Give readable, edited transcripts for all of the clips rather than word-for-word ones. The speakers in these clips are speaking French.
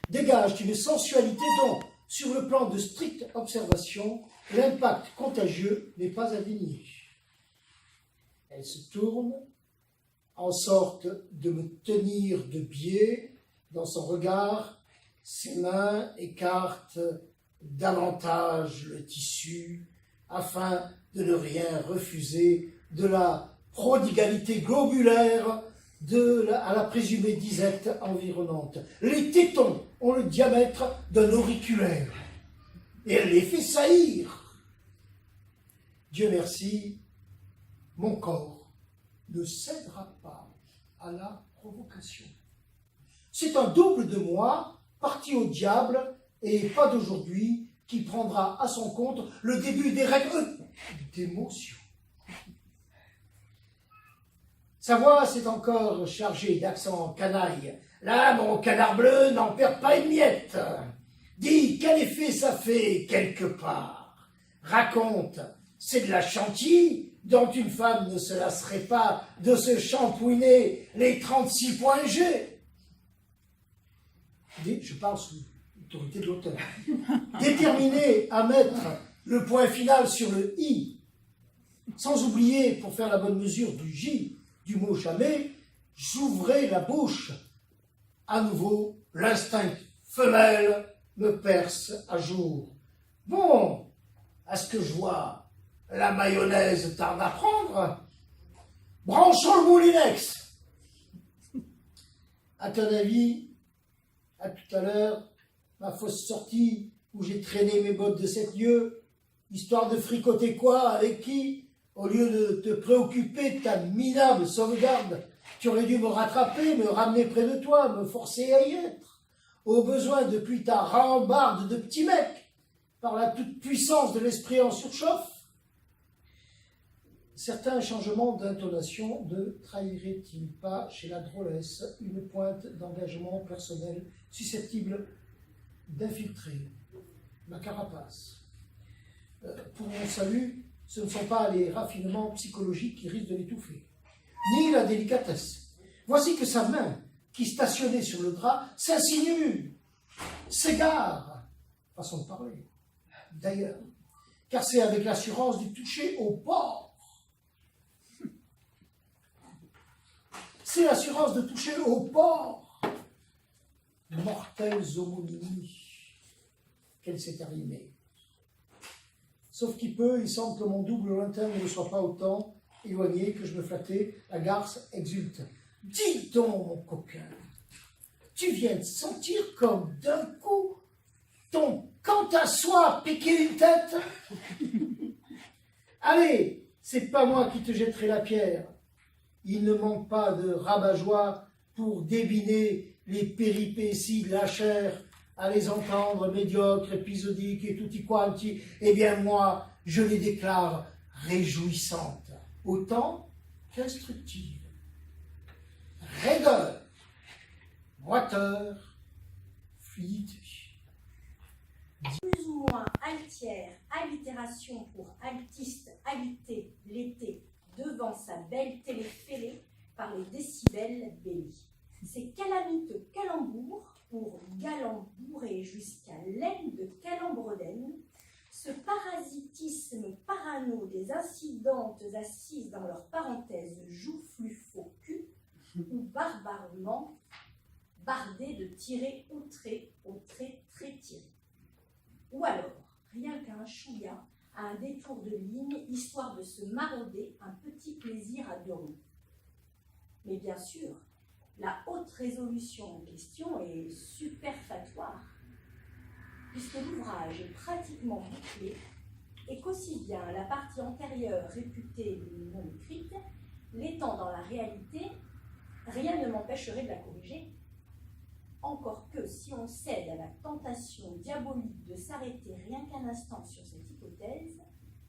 Dégagent une sensualité dont, sur le plan de stricte observation, l'impact contagieux n'est pas à dénier. Elle se tourne en sorte de me tenir de biais dans son regard, ses mains écartent davantage le tissu afin de ne rien refuser de la prodigalité globulaire à la présumée disette environnante. Les tétons ont le diamètre d'un auriculaire et elle les fait saillir. Dieu merci, mon corps ne cédera pas à la provocation. C'est un double de moi, parti au diable, et pas d'aujourd'hui, qui prendra à son compte le début des règles d'émotion. Sa voix s'est encore chargée d'accent canaille. Là, mon canard bleu n'en perd pas une miette. Dis, quel effet ça fait quelque part? Raconte, c'est de la chantilly dont une femme ne se lasserait pas de se shampouiner les 36 points G. Je parle sous l'autorité de l'auteur. Déterminé à mettre le point final sur le i, sans oublier, pour faire la bonne mesure du j, du mot jamais, j'ouvrais la bouche. À nouveau, l'instinct femelle me perce à jour. Bon, à ce que je vois, la mayonnaise tarde à prendre. Branchons le moulinex. À ton avis, à tout à l'heure, ma fausse sortie où j'ai traîné mes bottes de 7 lieues, histoire de fricoter quoi, avec qui? Au lieu de te préoccuper de ta minable sauvegarde, tu aurais dû me rattraper, me ramener près de toi, me forcer à y être. Au besoin, depuis ta rambarde de petit mec, par la toute-puissance de l'esprit en surchauffe. Certains changements d'intonation ne trahiraient-ils pas chez la drôlesse une pointe d'engagement personnel susceptible d'infiltrer ma carapace? Pour mon salut, ce ne sont pas les raffinements psychologiques qui risquent de l'étouffer, ni la délicatesse. Voici que sa main, qui stationnait sur le drap, s'insinue, s'égare, façon de parler, d'ailleurs, car c'est avec l'assurance du toucher au port. C'est l'assurance de toucher au port. Mortelles homonymies qu'elle s'est arrimée. Sauf qu'il peut, il semble que mon double lointain ne le soit pas autant éloigné que je me flattais. La garce exulte. Dis donc, mon coquin, tu viens de sentir comme d'un coup ton quant à soi a piqué une tête? Allez, c'est pas moi qui te jetterai la pierre. Il ne manque pas de rabat-joie pour débiner les péripéties de la chair, à les entendre médiocres, épisodiques et tutti quanti. Eh bien moi, je les déclare réjouissantes, autant qu'instructives. Raideur, moiteur, fluidité. Plus ou moins altière, allitération pour altiste, alité, l'été, devant sa belle télé fêlée par les décibels bénis. Ces calamiteux calembours, pour galambourrer jusqu'à laine de calembredaine, ce parasitisme parano des incidentes assises dans leur parenthèse joufflu faux cul, ou barbarement bardé de tirer au trait très tiré. Ou alors, rien qu'un chouïa à un détour de ligne, histoire de se marauder un petit plaisir à deux roues. Mais bien sûr, la haute résolution en question est superfatoire, puisque l'ouvrage est pratiquement bouclé et qu'aussi bien la partie antérieure réputée non écrite, l'étant dans la réalité, rien ne m'empêcherait de la corriger. Encore que si on cède à la tentation diabolique de s'arrêter rien qu'un instant sur cette hypothèse,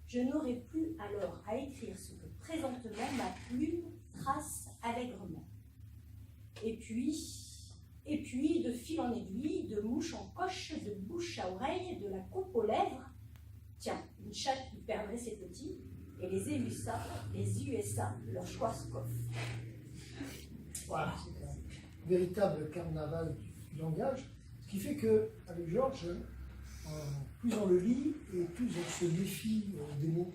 je n'aurai plus alors à écrire ce que présentement ma plume trace allègrement. Et puis, de fil en aiguille, de mouche en coche, de bouche à oreille, de la coupe aux lèvres, tiens, une chatte qui perdrait ses petits, et les USA, leur Schwarzkopf. Voilà, c'est un véritable carnaval du langage, ce qui fait qu'avec Georges, plus on le lit et plus on se méfie des mots.